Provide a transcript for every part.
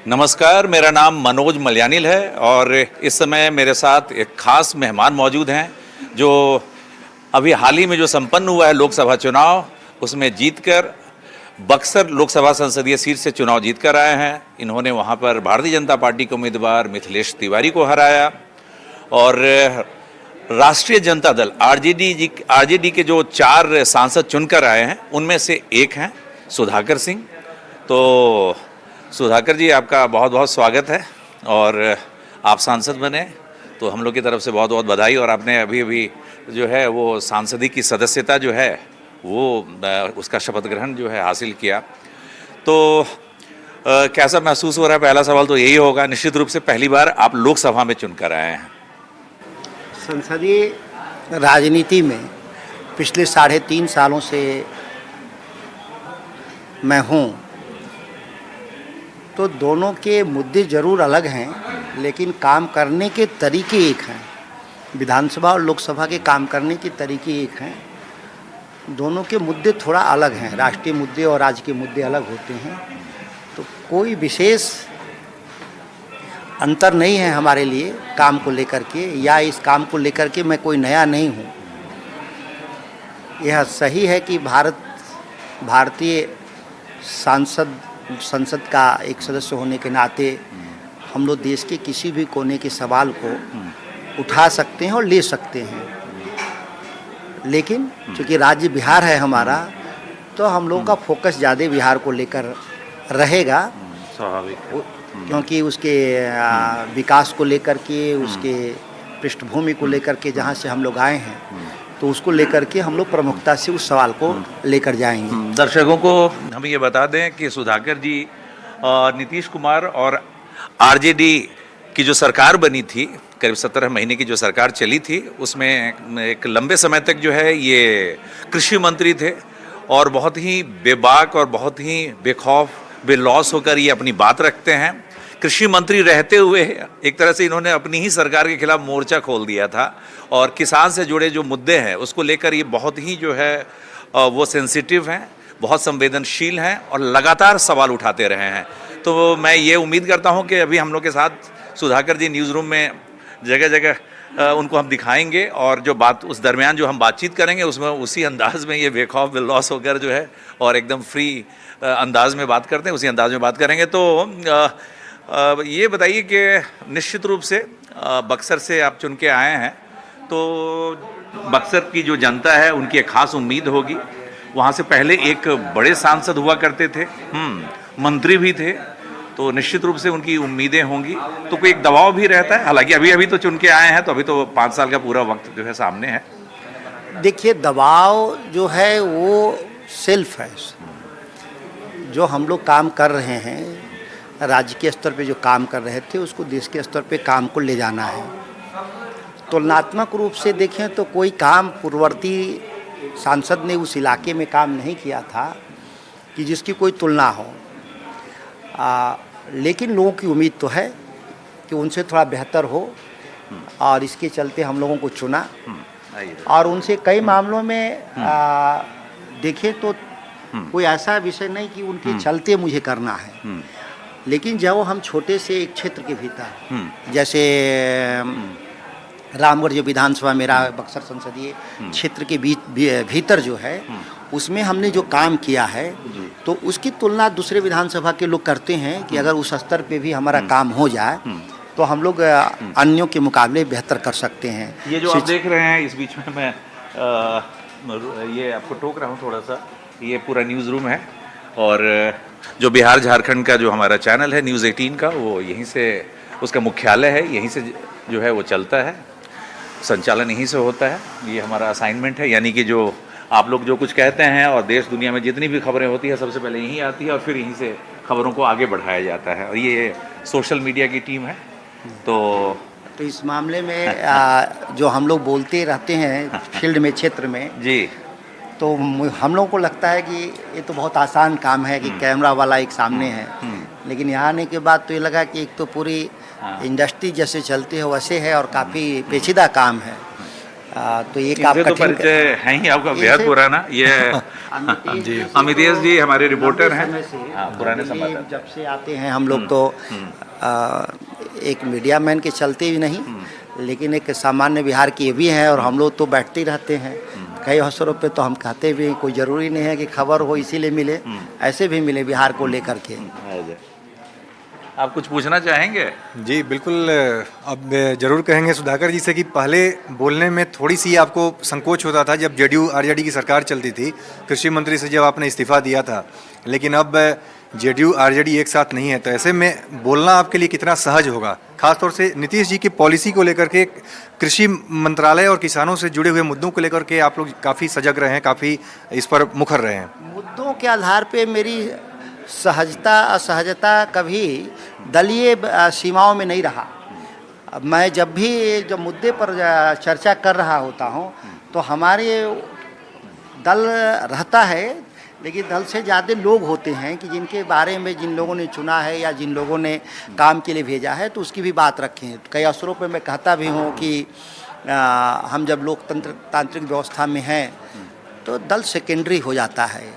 नमस्कार, मेरा नाम मनोज मलयानिल है और इस समय मेरे साथ एक खास मेहमान मौजूद हैं जो अभी हाल ही में जो संपन्न हुआ है लोकसभा चुनाव, उसमें जीतकर बक्सर लोकसभा संसदीय सीट से चुनाव जीतकर आए हैं। इन्होंने वहां पर भारतीय जनता पार्टी के उम्मीदवार मिथिलेश तिवारी को हराया और राष्ट्रीय जनता दल आरजेडी के जो 4 सांसद चुनकर आए हैं उनमें से एक हैं सुधाकर सिंह। तो सुधाकर जी, आपका बहुत बहुत स्वागत है और आप सांसद बने तो हम लोग की तरफ से बहुत बहुत बधाई। और आपने अभी अभी जो है वो सांसदी की सदस्यता जो है वो उसका शपथ ग्रहण जो है हासिल किया। तो कैसा महसूस हो रहा है? पहला सवाल तो यही होगा। निश्चित रूप से पहली बार आप लोकसभा में चुनकर आए हैं। संसदीय राजनीति में पिछले 3.5 सालों से मैं हूँ, तो दोनों के मुद्दे ज़रूर अलग हैं, लेकिन काम करने के तरीके एक हैं। विधानसभा और लोकसभा के काम करने के तरीके एक हैं। दोनों के मुद्दे थोड़ा अलग हैं। राष्ट्रीय मुद्दे और राज्य के मुद्दे अलग होते हैं, तो कोई विशेष अंतर नहीं है हमारे लिए काम को लेकर के, या इस काम को लेकर के मैं कोई नया नहीं हूँ। यह सही है कि भारतीय संसद का एक सदस्य होने के नाते हम लोग देश के किसी भी कोने के सवाल को उठा सकते हैं और ले सकते हैं, लेकिन चूँकि राज्य बिहार है हमारा, तो हम लोगों का फोकस ज़्यादा बिहार को लेकर रहेगा। स्वाभाविक, क्योंकि उसके विकास को लेकर के, उसके पृष्ठभूमि को लेकर के जहाँ से हम लोग आए हैं, तो उसको लेकर के हम लोग प्रमुखता से उस सवाल को लेकर जाएंगे। दर्शकों को हम ये बता दें कि सुधाकर जी नीतीश कुमार और आरजेडी की जो सरकार बनी थी, करीब 17 महीने की जो सरकार चली थी, उसमें एक लंबे समय तक जो है ये कृषि मंत्री थे और बहुत ही बेबाक और बहुत ही बेखौफ बेलौस होकर ये अपनी बात रखते हैं। कृषि मंत्री रहते हुए एक तरह से इन्होंने अपनी ही सरकार के खिलाफ मोर्चा खोल दिया था और किसान से जुड़े जो मुद्दे हैं उसको लेकर ये बहुत ही जो है वो सेंसिटिव हैं, बहुत संवेदनशील हैं और लगातार सवाल उठाते रहे हैं। तो मैं ये उम्मीद करता हूँ कि अभी हम लोग के साथ सुधाकर जी न्यूज़ रूम में जगह जगह उनको हम दिखाएंगे और जो बात उस दरमियान जो हम बातचीत करेंगे उसमें उसी अंदाज में ये बेखौफ बेलौस होकर जो है और एकदम फ्री अंदाज में बात करते हैं, उसी अंदाज में बात करेंगे। तो ये बताइए कि निश्चित रूप से बक्सर से आप चुन के आए हैं, तो बक्सर की जो जनता है उनकी एक खास उम्मीद होगी। वहाँ से पहले एक बड़े सांसद हुआ करते थे, मंत्री भी थे, तो निश्चित रूप से उनकी उम्मीदें होंगी। तो कोई एक दबाव भी रहता है, हालांकि अभी तो चुन के आए हैं, तो अभी तो 5 साल का पूरा वक्त जो है सामने है। देखिए, दबाव जो है वो सेल्फ है। जो हम लोग काम कर रहे हैं, राज्य के स्तर पे जो काम कर रहे थे, उसको देश के स्तर पे काम को ले जाना है। तुलनात्मक रूप से देखें तो कोई काम पूर्ववर्ती सांसद ने उस इलाके में काम नहीं किया था कि जिसकी कोई तुलना हो, लेकिन लोगों की उम्मीद तो है कि उनसे थोड़ा बेहतर हो, और इसके चलते हम लोगों को चुना। और उनसे कई मामलों में देखें तो कोई ऐसा विषय नहीं कि उनके चलते मुझे करना है, लेकिन जब हम छोटे से एक क्षेत्र के भीतर, जैसे रामगढ़ जो विधानसभा मेरा बक्सर संसदीय क्षेत्र के भीतर जो है, उसमें हमने जो काम किया है, तो उसकी तुलना दूसरे विधानसभा के लोग करते हैं कि अगर उस स्तर पे भी हमारा काम हो जाए तो हम लोग अन्यों के मुकाबले बेहतर कर सकते हैं। ये जो आप देख रहे हैं, इस बीच में मैं ये आपको टोक रहा हूँ थोड़ा सा, ये पूरा न्यूज़ रूम है और जो बिहार झारखंड का जो हमारा चैनल है न्यूज़ 18 का, वो यहीं से उसका मुख्यालय है, यहीं से जो है वो चलता है, संचालन यहीं से होता है। ये हमारा असाइनमेंट है, यानी कि जो आप लोग जो कुछ कहते हैं और देश दुनिया में जितनी भी खबरें होती है सबसे पहले यहीं आती है और फिर यहीं से खबरों को आगे बढ़ाया जाता है। और ये सोशल मीडिया की टीम है। तो इस मामले में जो हम लोग बोलते रहते हैं फील्ड में, क्षेत्र में जी, तो हम लोगों को लगता है कि ये तो बहुत आसान काम है कि कैमरा वाला एक सामने है, लेकिन यहाँ आने के बाद तो ये लगा कि एक तो पूरी इंडस्ट्री जैसे चलती है वैसे है और काफ़ी पेचीदा काम है। तो एक आपका तो परिचय है ही आपका बेहद पुराना। ये जी अमितेश जी हमारे रिपोर्टर हैं। समय से हाँ, पुराने दिल्ली संवाददाता। जब से आते हैं हम लोग तो एक मीडिया मैन के चलते ही नहीं, लेकिन एक सामान्य बिहार के भी हैं और हम लोग तो बैठते ही रहते हैं। कई अवसरों पे तो हम कहते भी कोई ज़रूरी नहीं है कि खबर हो इसीलिए मिले, ऐसे भी मिले बिहार को लेकर के। आप कुछ पूछना चाहेंगे? जी बिल्कुल, अब जरूर कहेंगे सुधाकर जी से कि पहले बोलने में थोड़ी सी आपको संकोच होता था जब जेडीयू आरजेडी की सरकार चलती थी, कृषि मंत्री से जब आपने इस्तीफा दिया था, लेकिन अब जेडीयू आरजेडी एक साथ नहीं है, तो ऐसे में बोलना आपके लिए कितना सहज होगा, खासतौर से नीतीश जी की पॉलिसी को लेकर के, कृषि मंत्रालय और किसानों से जुड़े हुए मुद्दों को लेकर के आप लोग काफ़ी सजग रहे हैं, काफ़ी इस पर मुखर रहे हैं। मुद्दों के आधार पे मेरी सहजता असहजता कभी दलीय सीमाओं में नहीं रहा। अब मैं जब भी जो मुद्दे पर चर्चा कर रहा होता हूँ तो हमारे दल रहता है, लेकिन दल से ज़्यादा लोग होते हैं कि जिनके बारे में जिन लोगों ने चुना है या जिन लोगों ने काम के लिए भेजा है तो उसकी भी बात रखें। कई अवसरों पर मैं कहता भी हूँ कि हम जब तांत्रिक व्यवस्था में हैं तो दल सेकेंडरी हो जाता है,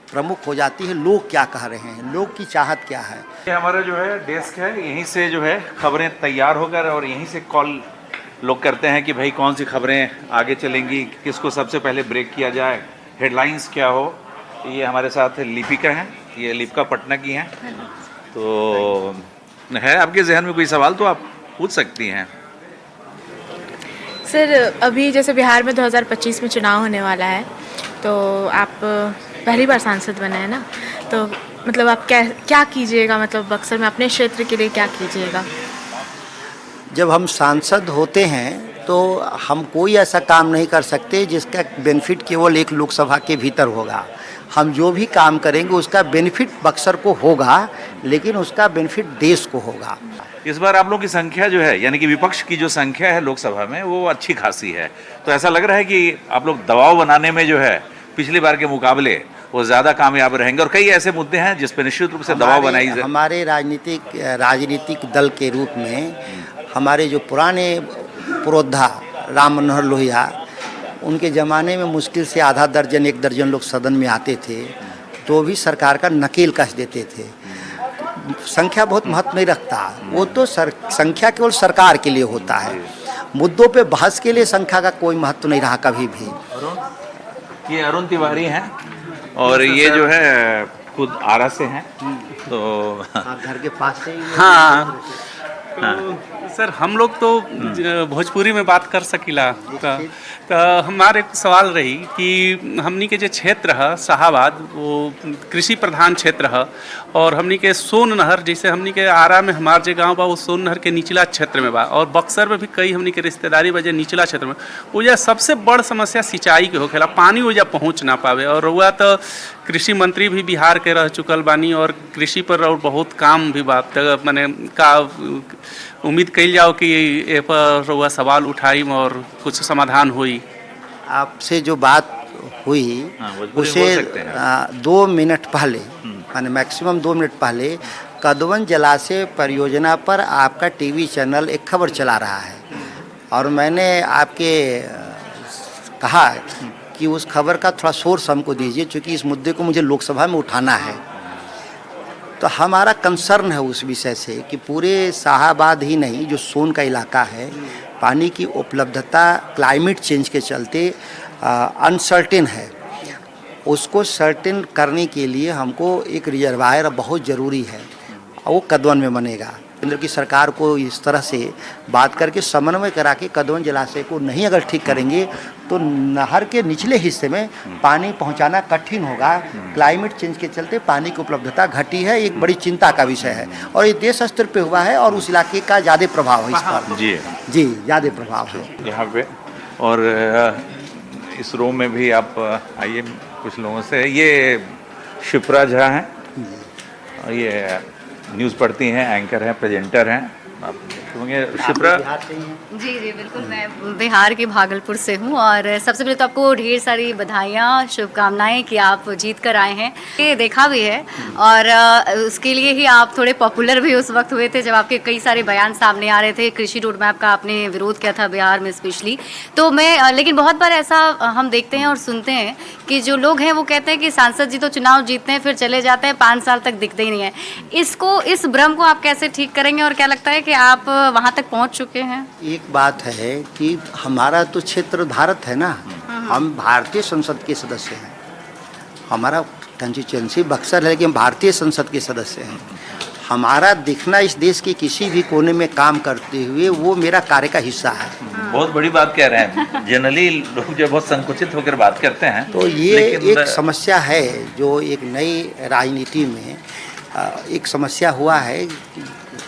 प्रमुख हो जाती है लोग क्या कह रहे हैं, लोग की चाहत क्या है। ये हमारा जो है डेस्क है, यहीं से जो है खबरें तैयार होकर और यहीं से कॉल लोग करते हैं कि भाई कौन सी खबरें आगे चलेंगी, किसको सबसे पहले ब्रेक किया जाए, हेडलाइंस क्या हो। ये हमारे साथ लिपिका हैं, ये लिपिका पटना की हैं। तो है आपके जहन में कोई सवाल तो आप पूछ सकती हैं। सर अभी जैसे बिहार में 2025 में चुनाव होने वाला है, तो आप पहली बार सांसद बने हैं ना, तो मतलब आप क्या कीजिएगा, मतलब बक्सर में अपने क्षेत्र के लिए क्या कीजिएगा? जब हम सांसद होते हैं तो हम कोई ऐसा काम नहीं कर सकते जिसका बेनिफिट केवल एक लोकसभा के भीतर होगा। हम जो भी काम करेंगे उसका बेनिफिट बक्सर को होगा, लेकिन उसका बेनिफिट देश को होगा। इस बार आप लोगों की संख्या जो है, यानी कि विपक्ष की जो संख्या है लोकसभा में, वो अच्छी खासी है। तो ऐसा लग रहा है कि आप लोग दबाव बनाने में जो है पिछली बार के मुकाबले वो ज़्यादा कामयाब रहेंगे, और कई ऐसे मुद्दे हैं जिस पर निश्चित रूप से दबाव बनाई जाए। हमारे राजनीतिक दल के रूप में हमारे जो पुराने पुरोधा राम मनोहर लोहिया, उनके ज़माने में मुश्किल से आधा दर्जन एक दर्जन लोग सदन में आते थे तो भी सरकार का नकेल कस देते थे। संख्या बहुत महत्व नहीं रखता, वो तो संख्या केवल सरकार के लिए होता है। मुद्दों पे बहस के लिए संख्या का कोई महत्व नहीं रहा कभी भी। ये अरुण तिवारी हैं और ये जो है खुद आरा से हैं। तो आप घर के पास से ही हाँ, तो सर हम लोग तो भोजपुरी में बात कर सकीला। तो हमारे सवाल रही कि हमनी के जो क्षेत्र है शाहाबाद, वो कृषि प्रधान क्षेत्र है, और हमनी के सोन नहर, जैसे हमनी के आरा में हमार जो गांव बा वो सोन नहर के निचला क्षेत्र में बा, और बक्सर में भी कई हमनी के रिश्तेदारी बजे निचला क्षेत्र में। वजह सबसे बड़ समस्या सिंचाई के होखेला, पानी वजह पहुँच ना पावे। और वह तो कृषि मंत्री भी बिहार के रह चुकल बानी और कृषि पर और बहुत काम भी बात मैंने का उम्मीद कल जाओ कि ए पर वह सवाल उठाई और कुछ समाधान हुई। आपसे जो बात हुई उसे 2 मिनट पहले, माने मैक्सिमम 2 मिनट पहले कदवन जलाशय परियोजना पर आपका टीवी चैनल एक खबर चला रहा है, और मैंने आपके कहा कि उस खबर का थोड़ा सोर्स हमको दीजिए, क्योंकि इस मुद्दे को मुझे लोकसभा में उठाना है। तो हमारा कंसर्न है उस विषय से कि पूरे शाहाबाद ही नहीं, जो सोन का इलाका है, पानी की उपलब्धता क्लाइमेट चेंज के चलते अनसर्टेन है। उसको सर्टेन करने के लिए हमको एक रिजर्वायर बहुत ज़रूरी है, वो कदवन में बनेगा। केंद्र की सरकार को इस तरह से बात करके समन्वय करा के कदवन जलाशय को नहीं अगर ठीक करेंगे तो नहर के निचले हिस्से में पानी पहुंचाना कठिन होगा। क्लाइमेट चेंज के चलते पानी की उपलब्धता घटी है, एक बड़ी चिंता का विषय है, और ये देश स्तर पे हुआ है और उस इलाके का ज़्यादा प्रभाव है इस पर। जी ज़्यादा प्रभाव है यहाँ पे। और इस रूम में भी आप आइए कुछ लोगों से। ये शिप्रा झा हैं, ये न्यूज़ पढ़ती हैं, एंकर हैं, प्रेजेंटर हैं, आप होंगे शिप्रा। बिहार से ही हैं? जी जी बिल्कुल, मैं बिहार के भागलपुर से हूँ और सबसे पहले तो आपको ढेर सारी बधाइयाँ, शुभकामनाएं कि आप जीत कर आए हैं। ये देखा भी है और उसके लिए ही आप थोड़े पॉपुलर भी उस वक्त हुए थे जब आपके कई सारे बयान सामने आ रहे थे। कृषि रोड मैप का आपने विरोध किया था बिहार में स्पेशली। तो मैं लेकिन बहुत बार ऐसा हम देखते हैं और सुनते हैं कि जो लोग हैं वो कहते हैं कि सांसद जी तो चुनाव जीतते हैं फिर चले जाते हैं, 5 साल तक दिखते ही नहीं है। इस भ्रम को आप कैसे ठीक करेंगे और क्या लगता है कि आप वहाँ तक पहुँच चुके हैं? एक बात है कि हमारा तो क्षेत्र भारत है ना, हम भारतीय संसद के सदस्य हैं। हमारा कंस्टिट्यूंसी बक्सर है लेकिन भारतीय संसद के सदस्य हैं। हमारा दिखना इस देश के किसी भी कोने में काम करते हुए वो मेरा कार्य का हिस्सा है। बहुत बड़ी बात कह रहे हैं। जनरली लोग जो बहुत संकुचित होकर बात करते हैं, तो ये लेकिन एक समस्या है जो एक नई राजनीति में एक समस्या हुआ है कि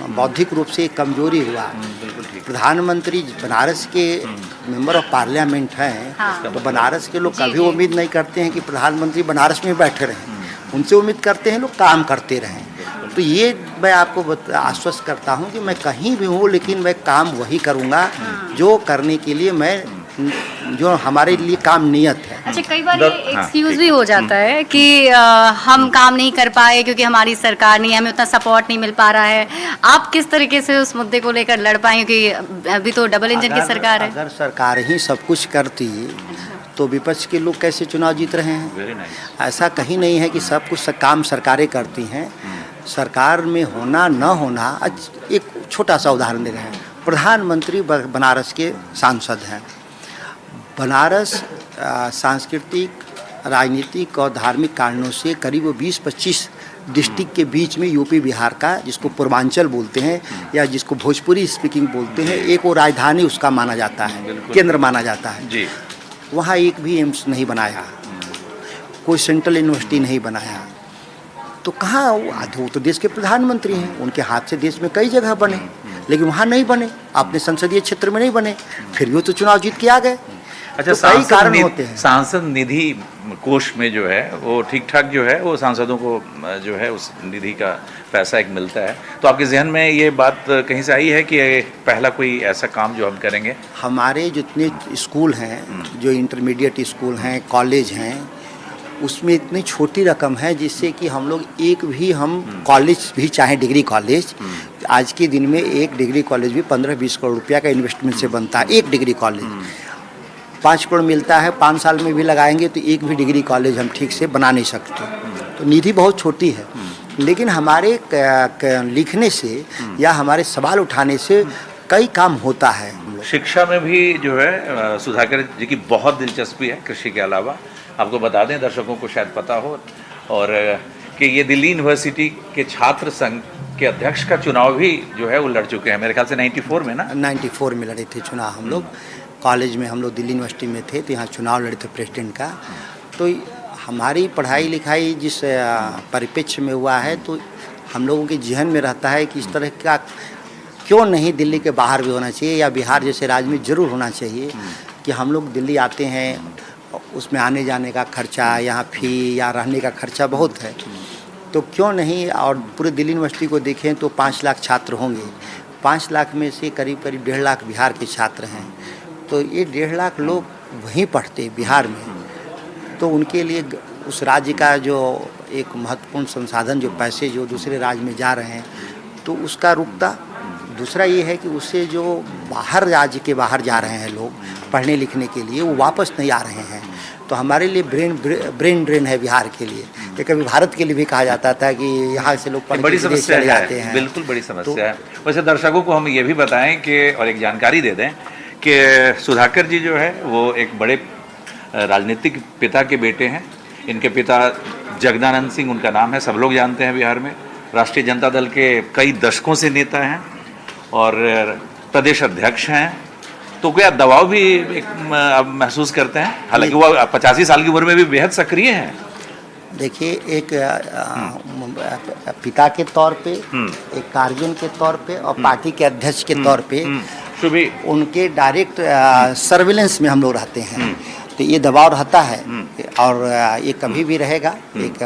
बौद्धिक रूप से एक कमजोरी हुआ। बिल्कुल ठीक। प्रधानमंत्री बनारस के मेंबर ऑफ पार्लियामेंट हैं, हाँ। तो बनारस के लोग जी, कभी जी। उम्मीद नहीं करते हैं कि प्रधानमंत्री बनारस में बैठे रहें। उनसे उम्मीद करते हैं लोग काम करते रहें। तो ये मैं आपको आश्वस्त करता हूँ कि मैं कहीं भी हूँ लेकिन मैं काम वही करूँगा जो करने के लिए मैं जो हमारे लिए काम नियत है। अच्छा, कई बार हाँ, ये एक्सक्यूज ठीक भी हो जाता है कि हम काम नहीं कर पाए क्योंकि हमारी सरकार नहीं है, हमें उतना सपोर्ट नहीं मिल पा रहा है। आप किस तरीके से उस मुद्दे को लेकर लड़ पाएंगे क्योंकि अभी तो डबल इंजन की सरकार है? अगर सरकार ही सब कुछ करती तो विपक्ष के लोग कैसे चुनाव जीत रहे हैं? Very nice. ऐसा कहीं नहीं है कि सब कुछ काम सरकारें करती हैं। सरकार में होना न होना, एक छोटा सा उदाहरण दे रहे हैं। प्रधानमंत्री बनारस के सांसद हैं। बनारस सांस्कृतिक, राजनीतिक और धार्मिक कारणों से करीब 20-25 डिस्ट्रिक्ट के बीच में यूपी बिहार का, जिसको पूर्वांचल बोलते हैं या जिसको भोजपुरी स्पीकिंग बोलते हैं, एक वो राजधानी उसका माना जाता है, केंद्र माना जाता है। जी। वहाँ एक भी एम्स नहीं बनाया, कोई सेंट्रल यूनिवर्सिटी नहीं बनाया। तो कहाँ वो तो देश के प्रधानमंत्री हैं, उनके हाथ से देश में कई जगह बने, लेकिन वहाँ नहीं बने, अपने संसदीय क्षेत्र में नहीं बने, फिर भी वो तो चुनाव जीत के आ गए। अच्छा, तो कई कारण होते हैं। सांसद निधि कोष में जो है वो ठीक ठाक जो है वो सांसदों को जो है उस निधि का पैसा एक मिलता है। तो आपके जहन में ये बात कहीं से आई है कि पहला कोई ऐसा काम जो हम करेंगे? हमारे जितने स्कूल हैं, जो इंटरमीडिएट स्कूल हैं, कॉलेज हैं, उसमें इतनी छोटी रकम है जिससे कि हम लोग एक भी हम कॉलेज भी चाहे डिग्री कॉलेज, आज के दिन में एक डिग्री कॉलेज भी 15-20 करोड़ रुपया का इन्वेस्टमेंट से बनता है। एक डिग्री कॉलेज 5 करोड़ मिलता है, 5 साल में भी लगाएंगे तो एक भी डिग्री कॉलेज हम ठीक से बना नहीं सकते। तो निधि बहुत छोटी है, लेकिन हमारे लिखने से या हमारे सवाल उठाने से कई काम होता है। शिक्षा में भी जो है सुधाकर जी की बहुत दिलचस्पी है कृषि के अलावा। आपको बता दें, दर्शकों को शायद पता हो, और कि ये दिल्ली यूनिवर्सिटी के छात्र संघ के अध्यक्ष का चुनाव भी जो है वो लड़ चुके हैं, मेरे ख्याल से 94 में ना। 94 में लड़े थे चुनाव हम लोग। कॉलेज में हम लोग दिल्ली यूनिवर्सिटी में थे तो यहाँ चुनाव लड़े थे प्रेसिडेंट का। तो हमारी पढ़ाई लिखाई जिस परिप्रेक्ष्य में हुआ है, तो हम लोगों के जहन में रहता है कि इस तरह का क्यों नहीं दिल्ली के बाहर भी होना चाहिए या बिहार जैसे राज्य में ज़रूर होना चाहिए। कि हम लोग दिल्ली आते हैं, उसमें आने जाने का खर्चा, यहाँ फ़ी या रहने का खर्चा बहुत है, तो क्यों नहीं। और पूरे दिल्ली यूनिवर्सिटी को देखें तो 5 लाख छात्र होंगे, 5 लाख में से करीब 1.5 लाख बिहार के छात्र हैं। तो ये 1.5 लाख लोग वहीं पढ़ते बिहार में, तो उनके लिए उस राज्य का जो एक महत्वपूर्ण संसाधन, जो पैसे जो दूसरे राज्य में जा रहे हैं, तो उसका रुकता। दूसरा ये है कि उससे जो बाहर, राज्य के बाहर जा रहे हैं लोग पढ़ने लिखने के लिए, वो वापस नहीं आ रहे हैं। तो हमारे लिए ब्रेन ड्रेन है बिहार के लिए। ये कभी भारत के लिए भी कहा जाता था कि यहाँ से लोग पढ़ बड़ी के समस्या चले जाते है, हैं। बिल्कुल बड़ी समस्या है। वैसे दर्शकों को हम ये भी बताएं कि, और एक जानकारी दे दें कि सुधाकर जी जो है वो एक बड़े राजनीतिक पिता के बेटे हैं। इनके पिता जगदानंद सिंह उनका नाम है, सब लोग जानते हैं बिहार में। राष्ट्रीय जनता दल के कई दशकों से नेता हैं और प्रदेश अध्यक्ष हैं। तो क्या दबाव भी आप महसूस करते हैं? हालांकि वो 85 साल की उम्र में भी बेहद सक्रिय हैं। देखिए, एक पिता के तौर पे, एक गार्जियन के तौर पे और पार्टी के अध्यक्ष के तौर पे शुभी उनके डायरेक्ट सर्विलेंस में हम लोग रहते हैं। तो ये दबाव रहता है और ये कभी भी रहेगा। एक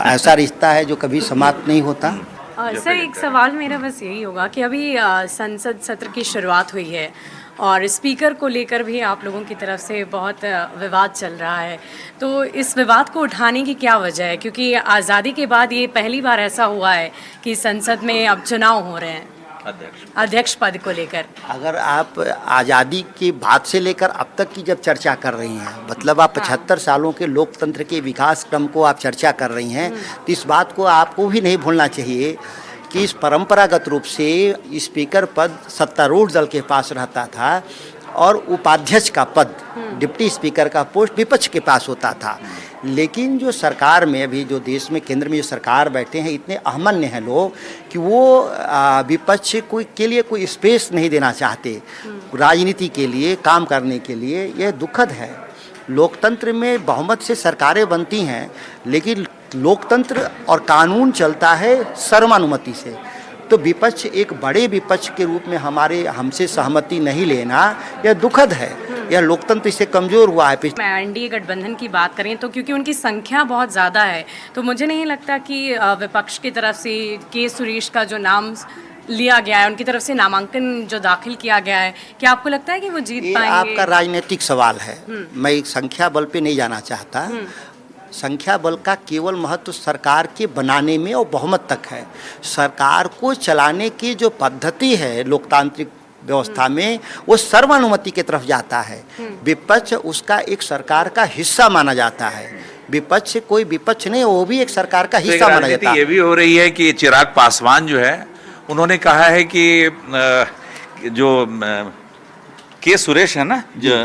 ऐसा रिश्ता है जो कभी समाप्त नहीं होता। जो सर प्रेजेंट एक कर रहे हैं। सवाल मेरा बस यही होगा कि अभी संसद सत्र की शुरुआत हुई है और स्पीकर को लेकर भी आप लोगों की तरफ से बहुत विवाद चल रहा है, तो इस विवाद को उठाने की क्या वजह है? क्योंकि आज़ादी के बाद ये पहली बार ऐसा हुआ है कि संसद में अब चुनाव हो रहे हैं अध्यक्ष पद को लेकर। अगर आप आज़ादी के बाद से लेकर अब तक की जब चर्चा कर रही हैं, मतलब आप 75 सालों के लोकतंत्र के विकास क्रम को आप चर्चा कर रही हैं, तो इस बात को आपको भी नहीं भूलना चाहिए कि इस परंपरागत रूप से स्पीकर पद सत्तारूढ़ दल के पास रहता था और उपाध्यक्ष का पद, डिप्टी स्पीकर का पोस्ट विपक्ष के पास होता था। लेकिन जो सरकार में अभी जो देश में केंद्र में जो सरकार बैठे हैं, इतने अहमन्य हैं लोग कि वो विपक्ष के लिए कोई स्पेस नहीं देना चाहते राजनीति के लिए काम करने के लिए। यह दुखद है। लोकतंत्र में बहुमत से सरकारें बनती हैं, लेकिन लोकतंत्र और कानून चलता है सर्वानुमति से। तो विपक्ष एक बड़े विपक्ष के रूप में हमसे सहमति नहीं लेना, यह दुखद है। यह लोकतंत्र इससे कमज़ोर हुआ है। मैं एनडीए गठबंधन की बात करें तो क्योंकि उनकी संख्या बहुत ज़्यादा है, तो मुझे नहीं लगता कि विपक्ष की तरफ से के सुरेश का जो नाम लिया गया है, उनकी तरफ से नामांकन जो दाखिल किया गया है, क्या आपको लगता है कि वो जीत पाएंगे? आपका राजनीतिक सवाल है। मैं एक संख्या बल पे नहीं जाना चाहता। संख्या बल का केवल महत्व सरकार के बनाने में और बहुमत तक है। सरकार को चलाने की जो पद्धति है लोकतांत्रिक व्यवस्था में, वो सर्वानुमति की तरफ जाता है। विपक्ष उसका एक सरकार का हिस्सा माना जाता है। विपक्ष कोई विपक्ष नहीं, वो भी एक सरकार का हिस्सा माना जाता है। ये भी हो रही है कि चिराग पासवान जो है, उन्होंने कहा है कि जो के सुरेश है ना, जो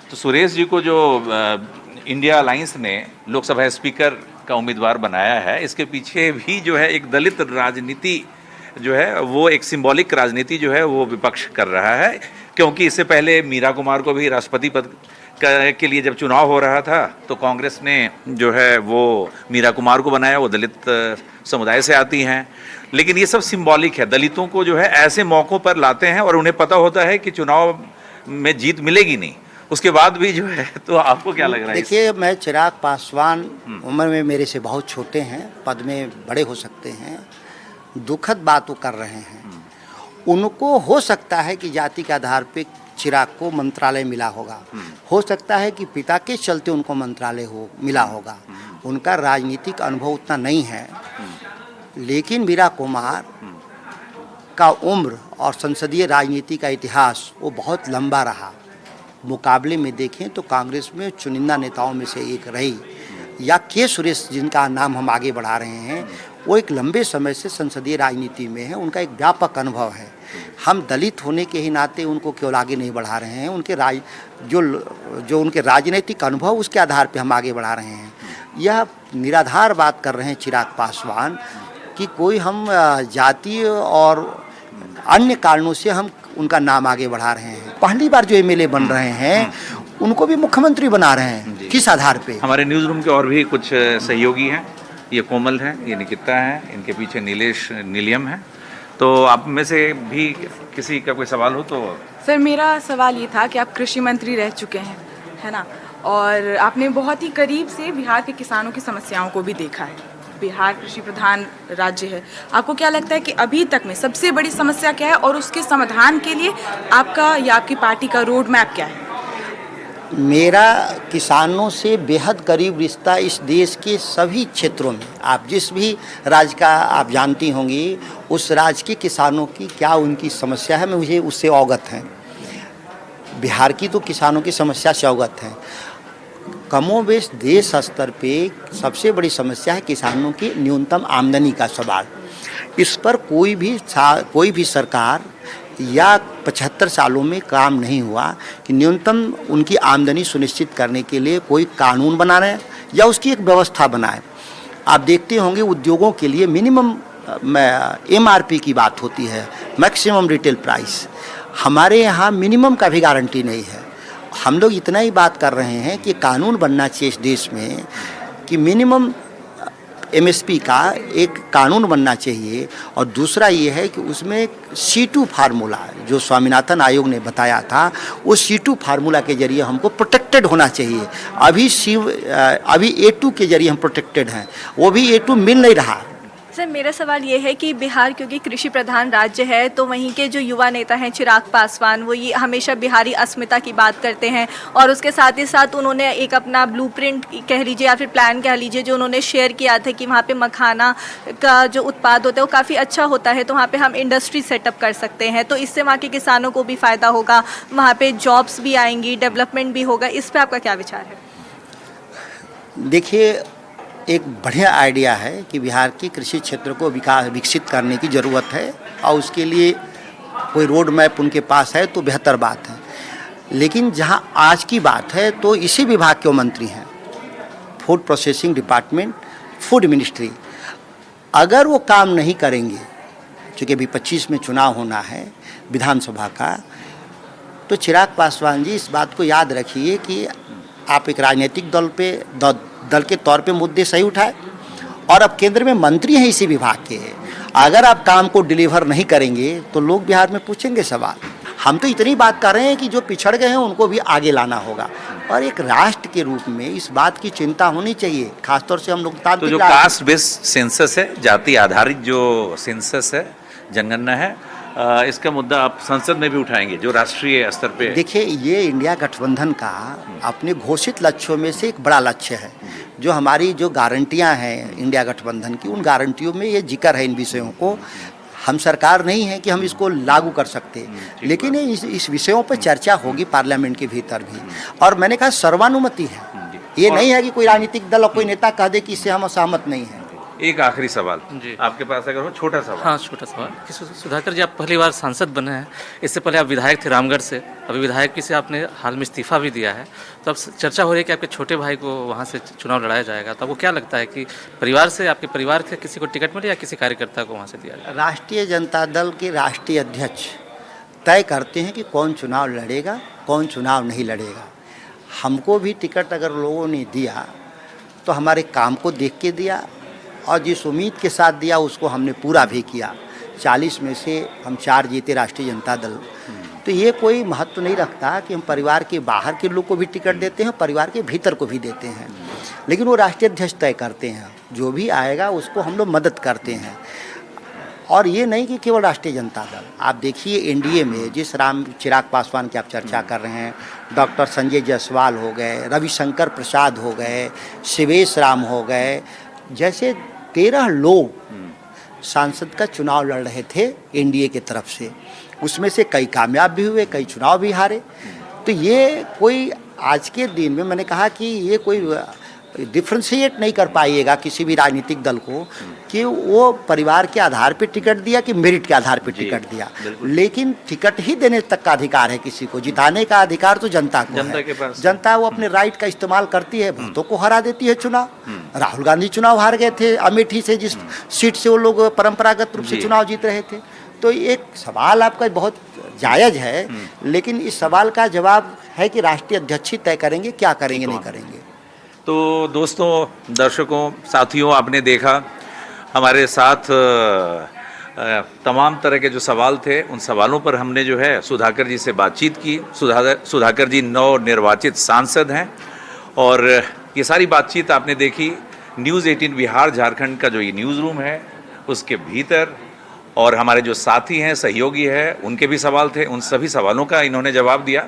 तो सुरेश जी को जो इंडिया अलायंस ने लोकसभा स्पीकर का उम्मीदवार बनाया है, इसके पीछे भी जो है एक दलित राजनीति जो है, वो एक सिंबॉलिक राजनीति जो है वो विपक्ष कर रहा है। क्योंकि इससे पहले मीरा कुमार को भी राष्ट्रपति पद के लिए जब चुनाव हो रहा था, तो कांग्रेस ने जो है वो मीरा कुमार को बनाया, वो दलित समुदाय से आती हैं। लेकिन ये सब सिंबॉलिक है। दलितों को जो है ऐसे मौक़ों पर लाते हैं और उन्हें पता होता है कि चुनाव में जीत मिलेगी नहीं, उसके बाद भी जो है। तो आपको क्या लग रहा है? देखिए, मैं चिराग पासवान उम्र में मेरे से बहुत छोटे हैं, पद में बड़े हो सकते हैं, दुखद बात वो कर रहे हैं। उनको हो सकता है कि जाति के आधार पे चिराग को मंत्रालय मिला होगा, हो सकता है कि पिता के चलते उनको मंत्रालय मिला होगा। उनका राजनीतिक अनुभव उतना नहीं है। लेकिन मीरा कुमार का उम्र और संसदीय राजनीति का इतिहास वो बहुत लंबा रहा। मुकाबले में देखें तो कांग्रेस में चुनिंदा नेताओं में से एक रही, या के सुरेश जिनका नाम हम आगे बढ़ा रहे हैं, वो एक लंबे समय से संसदीय राजनीति में है। उनका एक व्यापक अनुभव है। हम दलित होने के ही नाते उनको केवल आगे नहीं बढ़ा रहे हैं, उनके जो उनके राजनीतिक अनुभव, उसके आधार पे हम आगे बढ़ा रहे हैं। यह निराधार बात कर रहे हैं चिराग पासवान कि कोई हम जाति और अन्य कारणों से हम उनका नाम आगे बढ़ा रहे हैं। पहली बार जो एमएलए बन रहे हैं, उनको भी मुख्यमंत्री बना रहे हैं। किस आधार पे? हमारे न्यूज़ रूम के और भी कुछ सहयोगी हैं। ये कोमल है, ये निकिता है, इनके पीछे नीलियम है। तो आप में से भी किसी का कोई सवाल हो तो? सर, मेरा सवाल ये था कि आप कृषि मंत्री रह चुके हैं, है ना, और आपने बहुत ही करीब से बिहार के किसानों की समस्याओं को भी देखा है। बिहार कृषि प्रधान राज्य है। आपको क्या लगता है कि अभी तक में सबसे बड़ी समस्या क्या है और उसके समाधान के लिए आपका या आपकी पार्टी का रोड मैप क्या है? मेरा किसानों से बेहद करीब रिश्ता इस देश के सभी क्षेत्रों में। आप जिस भी राज्य का आप जानती होंगी, उस राज्य के किसानों की क्या उनकी समस्या है, मुझे उससे अवगत हैं। बिहार की तो किसानों की समस्या से अवगत हैं। कमोबेश देश स्तर पे सबसे बड़ी समस्या है किसानों की न्यूनतम आमदनी का सवाल। इस पर कोई भी सरकार या 75 सालों में काम नहीं हुआ कि न्यूनतम उनकी आमदनी सुनिश्चित करने के लिए कोई कानून बनाए या उसकी एक व्यवस्था बनाए। आप देखते होंगे उद्योगों के लिए मिनिमम MRP की बात होती है, मैक्सिमम रिटेल प्राइस। हमारे यहाँ मिनिमम का भी गारंटी नहीं है। हम लोग इतना ही बात कर रहे हैं कि कानून बनना चाहिए इस देश में कि मिनिमम MSP का एक कानून बनना चाहिए। और दूसरा ये है कि उसमें C2 फार्मूला जो स्वामीनाथन आयोग ने बताया था, उस C2 फार्मूला के जरिए हमको प्रोटेक्टेड होना चाहिए। अभी A2 के जरिए हम प्रोटेक्टेड हैं, वो भी A2 मिल नहीं रहा। सर मेरा सवाल ये है कि बिहार क्योंकि कृषि प्रधान राज्य है, तो वहीं के जो युवा नेता हैं चिराग पासवान, वो ये हमेशा बिहारी अस्मिता की बात करते हैं और उसके साथ ही साथ उन्होंने एक अपना ब्लूप्रिंट कह लीजिए या फिर प्लान कह लीजिए जो उन्होंने शेयर किया था कि वहाँ पे मखाना का जो उत्पाद होता है वो काफ़ी अच्छा होता है, तो वहाँ पे हम इंडस्ट्री सेटअप कर सकते हैं, तो इससे वहाँ के किसानों को भी फ़ायदा होगा, वहाँ पे जॉब्स भी आएंगी, डेवलपमेंट भी होगा। इस पर आपका क्या विचार है? देखिए, एक बढ़िया आइडिया है कि बिहार के कृषि क्षेत्र को विकसित करने की ज़रूरत है और उसके लिए कोई रोड मैप उनके पास है तो बेहतर बात है। लेकिन जहां आज की बात है तो इसी विभाग के मंत्री हैं, food processing department, food ministry, अगर वो काम नहीं करेंगे, चूँकि अभी 25 में चुनाव होना है विधानसभा का, तो चिराग पासवान जी इस बात को याद रखिए कि आप एक राजनीतिक दल के तौर पे मुद्दे सही उठाए और अब केंद्र में मंत्री हैं इसी विभाग के। अगर आप काम को डिलीवर नहीं करेंगे तो लोग बिहार में पूछेंगे सवाल। हम तो इतनी बात कर रहे हैं कि जो पिछड़ गए हैं उनको भी आगे लाना होगा और एक राष्ट्र के रूप में इस बात की चिंता होनी चाहिए, खासतौर से हम लोग तो जो कास्ट बेस्ड सेंसस है, जाति आधारित जो सेंसस है, जनगणना है, इसका मुद्दा आप संसद में भी उठाएंगे जो राष्ट्रीय स्तर पे? देखिए, ये इंडिया गठबंधन का अपने घोषित लक्ष्यों में से एक बड़ा लक्ष्य है। जो हमारी जो गारंटियां हैं इंडिया गठबंधन की, उन गारंटियों में ये जिक्र है इन विषयों को। हम सरकार नहीं है कि हम इसको लागू कर सकते, लेकिन इस विषयों पर चर्चा होगी पार्लियामेंट के भीतर भी। और मैंने कहा सर्वानुमति है, ये नहीं है कि कोई राजनीतिक दल और कोई नेता कह दे कि इससे हम असहमत नहीं है। एक आखिरी सवाल जी आपके पास अगर हो, छोटा सवाल। हाँ, छोटा सवाल कि सुधाकर जी, आप पहली बार सांसद बने हैं, इससे पहले आप विधायक थे रामगढ़ से, अभी विधायक से आपने हाल में इस्तीफा भी दिया है, तो अब चर्चा हो रही है कि आपके छोटे भाई को वहाँ से चुनाव लड़ाया जाएगा, तो आपको क्या लगता है कि परिवार से, आपके परिवार के किसी को टिकट मिले या किसी कार्यकर्ता को वहाँ से दिया जाए? राष्ट्रीय जनता दल के राष्ट्रीय अध्यक्ष तय करते हैं कि कौन चुनाव लड़ेगा, कौन चुनाव नहीं लड़ेगा। हमको भी टिकट अगर लोगों ने दिया तो हमारे काम को देख के दिया और जिस उम्मीद के साथ दिया उसको हमने पूरा भी किया। 40 में से हम 4 जीते राष्ट्रीय जनता दल। तो ये कोई महत्व नहीं रखता कि हम परिवार के बाहर के लोग को भी टिकट देते हैं, परिवार के भीतर को भी देते हैं, लेकिन वो राष्ट्रीय अध्यक्ष तय करते हैं। जो भी आएगा उसको हम लोग मदद करते हैं। और ये नहीं कि केवल राष्ट्रीय जनता दल, आप देखिए एनडीए में जिस चिराग पासवान की आप चर्चा कर रहे हैं, डॉक्टर संजय जायसवाल हो गए, रविशंकर प्रसाद हो गए, शिवेश राम हो गए, जैसे 13 लोग सांसद का चुनाव लड़ रहे थे एनडीए की तरफ से। उसमें से कई कामयाब भी हुए, कई चुनाव भी हारे। तो ये कोई आज के दिन में, मैंने कहा कि ये कोई डिफ्रेंशिएट नहीं कर पाइएगा किसी भी राजनीतिक दल को कि वो परिवार के आधार पे टिकट दिया कि मेरिट के आधार पे टिकट दिया, लेकिन टिकट ही देने तक का अधिकार है किसी को। जिताने का अधिकार तो जनता को है। के पास जनता वो अपने राइट का इस्तेमाल करती है, भक्तों को हरा देती है चुनाव। राहुल गांधी चुनाव हार गए थे अमेठी से, जिस सीट से वो लोग परंपरागत रूप से चुनाव जीत रहे थे। तो एक सवाल आपका बहुत जायज़ है, लेकिन इस सवाल का जवाब है कि राष्ट्रीय अध्यक्ष ही तय करेंगे क्या करेंगे नहीं करेंगे। तो दोस्तों, दर्शकों, साथियों, आपने देखा हमारे साथ तमाम तरह के जो सवाल थे, उन सवालों पर हमने जो है सुधाकर जी से बातचीत की। सुधाकर जी नवनिर्वाचित सांसद हैं और ये सारी बातचीत आपने देखी न्यूज़ 18 बिहार झारखंड का जो ये न्यूज़ रूम है उसके भीतर। और हमारे जो साथी हैं, सहयोगी हैं, उनके भी सवाल थे, उन सभी सवालों का इन्होंने जवाब दिया।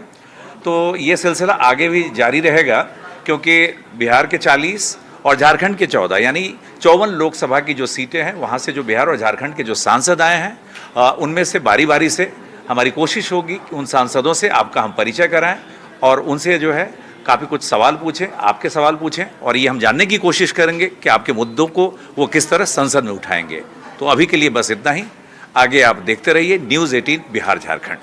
तो ये सिलसिला आगे भी जारी रहेगा, क्योंकि बिहार के 40 और झारखंड के 14 यानी 54 लोकसभा की जो सीटें हैं, वहाँ से जो बिहार और झारखंड के जो सांसद आए हैं, उनमें से बारी बारी से हमारी कोशिश होगी कि उन सांसदों से आपका हम परिचय कराएं और उनसे जो है काफ़ी कुछ सवाल पूछें, आपके सवाल पूछें, और ये हम जानने की कोशिश करेंगे कि आपके मुद्दों को वो किस तरह संसद में उठाएंगे। तो अभी के लिए बस इतना ही। आगे आप देखते रहिए न्यूज़ 18 बिहार झारखंड।